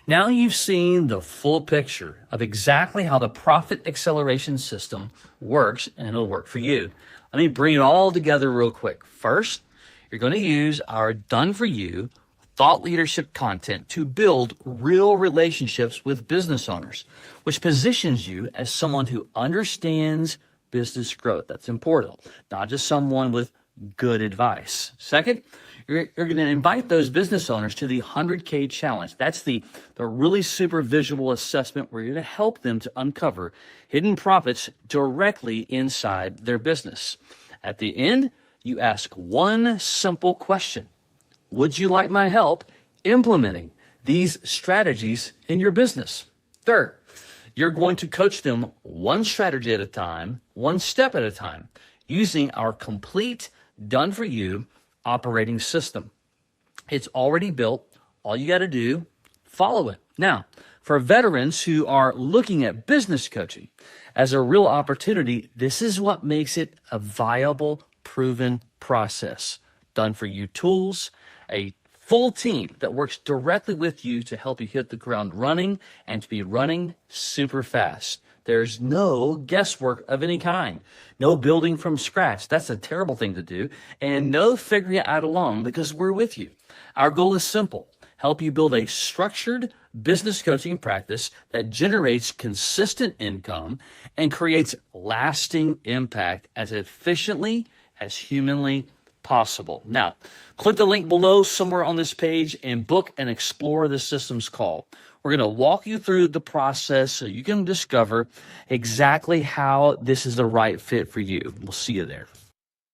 Now you've seen the full picture of exactly how the profit acceleration system works, and it'll work for you. Let me bring it all together real quick. First, you're going to use our done for you thought leadership content to build real relationships with business owners, which positions you as someone who understands business growth. That's important, not just someone with good advice. Second, you're going to invite those business owners to the 100K challenge. That's the really super visual assessment where you're going to help them to uncover hidden profits directly inside their business. At the end, you ask one simple question. Would you like my help implementing these strategies in your business? Third, you're going to coach them one strategy at a time, one step at a time, using our complete done for you operating system. It's already built. All you got to do, follow it. Now, for veterans who are looking at business coaching as a real opportunity, this is what makes it a viable, proven process. Done for you tools, a full team that works directly with you to help you hit the ground running and to be running super fast. There's no guesswork of any kind, no building from scratch. That's a terrible thing to do. And no figuring it out alone, because we're with you. Our goal is simple: help you build a structured business coaching practice that generates consistent income and creates lasting impact as efficiently as humanly possible. Now, click the link below somewhere on this page and book and explore the systems call. We're going to walk you through the process so you can discover exactly how this is the right fit for you. We'll see you there.